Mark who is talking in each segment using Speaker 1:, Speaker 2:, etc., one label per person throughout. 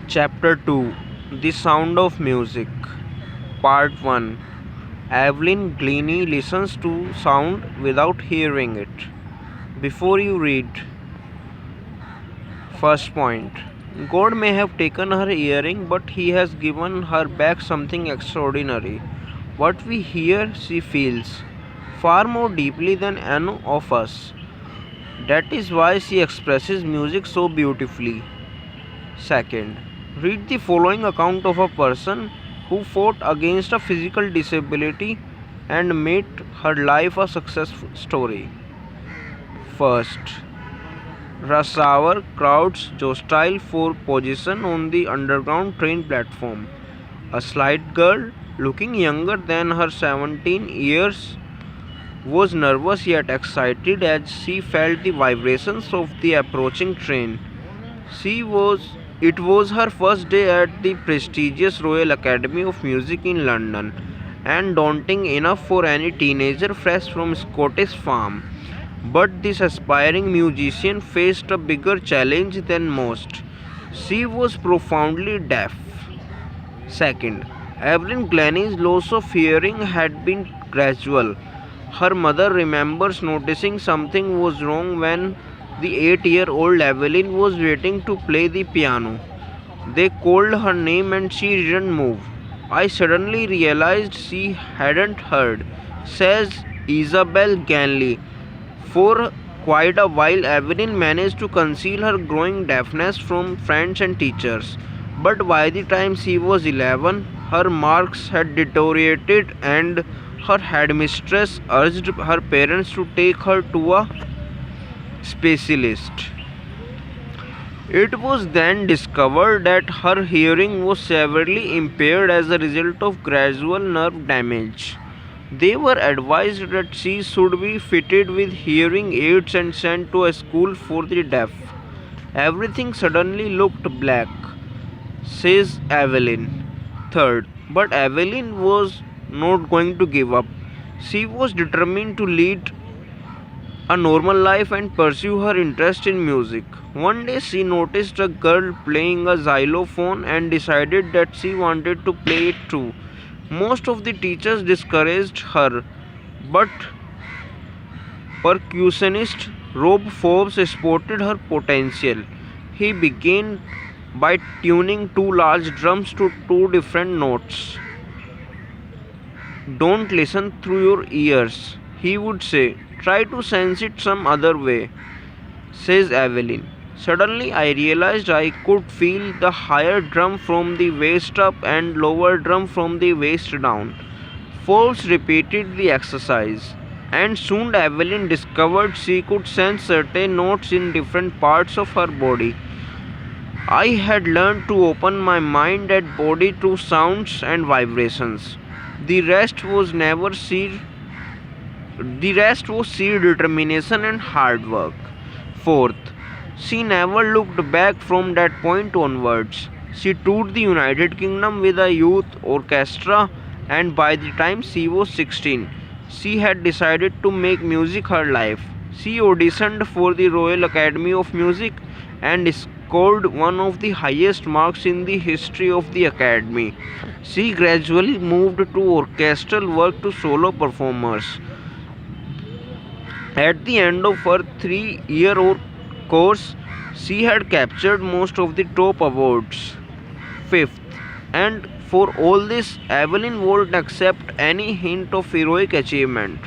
Speaker 1: Chapter 2. The Sound of Music. Part 1. Evelyn Glennie listens to sound without hearing it. Before you read, first point. God may have taken her earring, but He has given her back something extraordinary. What we hear, she feels far more deeply than any of us. That is why she expresses music so beautifully. Second, read the following account of a person who fought against a physical disability and made her life a success story. First, rush hour crowds hostile for position on the underground train platform. A slight girl, looking younger than her 17 years, was nervous yet excited as she felt the vibrations of the approaching train. She was It was her first day at the prestigious Royal Academy of Music in London, and daunting enough for any teenager fresh from Scottish farm. But this aspiring musician faced a bigger challenge than most. She was profoundly deaf. Second, Evelyn Glennie's loss of hearing had been gradual. Her mother remembers noticing something was wrong when the 8-year-old Evelyn was waiting to play the piano. They called her name and she didn't move. I suddenly realized she hadn't heard, says Isabel Ganley. For quite a while, Evelyn managed to conceal her growing deafness from friends and teachers. But by the time she was 11, her marks had deteriorated and her headmistress urged her parents to take her to a specialist. It was then discovered that her hearing was severely impaired as a result of gradual nerve damage. They were advised that she should be fitted with hearing aids and sent to a school for the deaf. Everything suddenly looked black, says Evelyn. Third, but Evelyn was not going to give up. She was determined to lead a normal life and pursue her interest in music. One day she noticed a girl playing a xylophone and decided that she wanted to play it too. Most of the teachers discouraged her, but percussionist Rob Forbes spotted her potential. He began by tuning two large drums to two different notes. Don't listen through your ears, he would say. Try to sense it some other way, says Evelyn. Suddenly, I realized I could feel the higher drum from the waist up and lower drum from the waist down. Forbes repeated the exercise, and soon Evelyn discovered she could sense certain notes in different parts of her body. I had learned to open my mind and body to sounds and vibrations. The rest was never sheer the rest was sheer determination and hard work. Fourth, she never looked back from that point onwards. She toured the United Kingdom with a youth orchestra, and by the time she was 16, she had decided to make music her life. She auditioned for the Royal Academy of Music and scored one of the highest marks in the history of the Academy. She gradually moved to orchestral work to solo performers. At the end of her 3-year course, she had captured most of the top awards. Fifth, and for all this, Evelyn won't accept any hint of heroic achievement.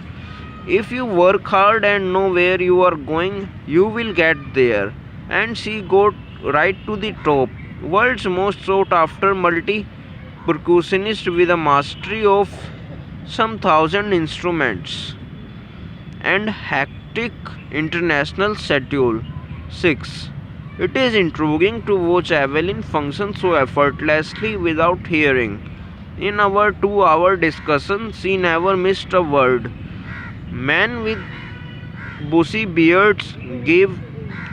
Speaker 1: If you work hard and know where you are going, you will get there. And she got right to the top. World's most sought after multi percussionist with a mastery of some thousand instruments and hectic international schedule. 6. It is intriguing to watch Evelyn function so effortlessly without hearing. In our 2-hour discussion, she never missed a word. Men with bushy beards gave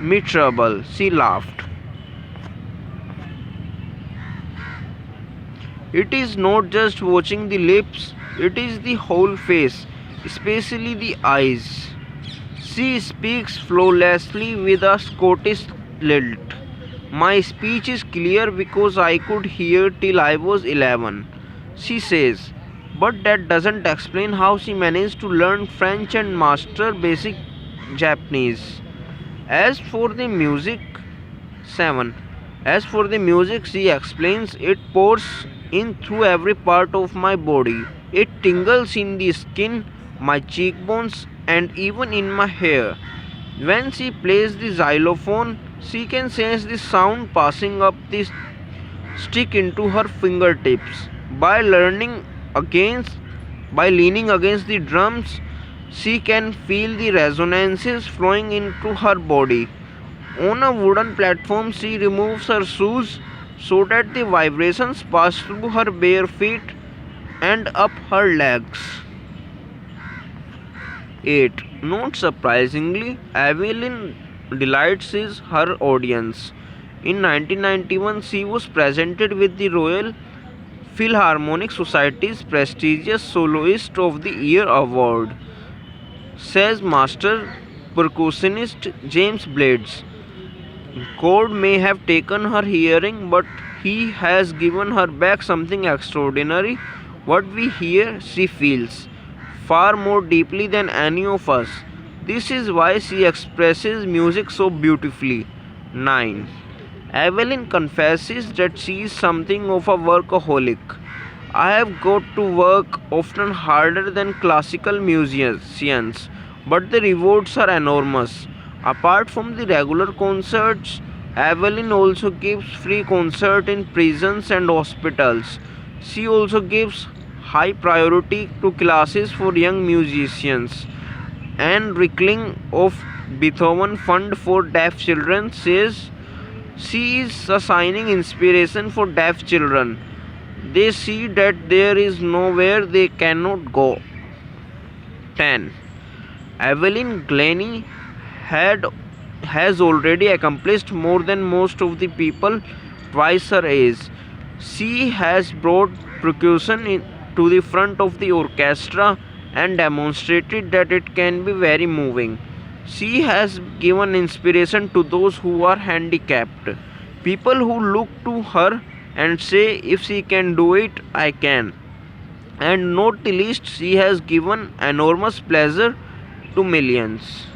Speaker 1: me trouble, she laughed. It is not just watching the lips, it is the whole face, especially the eyes. She speaks flawlessly with a Scottish lilt. My speech is clear because I could hear till I was 11, she says. But that doesn't explain how she managed to learn French and master basic Japanese. As for the music, 7. As for the music, she explains, it pours in through every part of my body. It tingles in the skin, my cheekbones, and even in my hair. When she plays the xylophone, she can sense the sound passing up the stick into her fingertips. By against leaning against the drums, she can feel the resonances flowing into her body. On a wooden platform, she removes her shoes so that the vibrations pass through her bare feet and up her legs. 8. Not surprisingly, Evelyn delights her audience. In 1991, she was presented with the Royal Philharmonic Society's prestigious Soloist of the Year award, says master percussionist James Blades. God may have taken her hearing, but he has given her back something extraordinary. What we hear, she feels far more deeply than any of us. This is why she expresses music so beautifully. 9. Evelyn confesses that she is something of a workaholic. I have got to work often harder than classical musicians, but the rewards are enormous. Apart from the regular concerts, Evelyn also gives free concerts in prisons and hospitals. She also gives high priority to classes for young musicians. And Rickling of Beethoven Fund for Deaf Children says she is assigning inspiration for deaf children. They see that there is nowhere they cannot go. 10. Evelyn Glennie had has already accomplished more than most of the people twice her age. She has brought to the front of the orchestra and demonstrated that it can be very moving. She has given inspiration to those who are handicapped. People who look to her and say, if she can do it, I can. And not the least, she has given enormous pleasure to millions.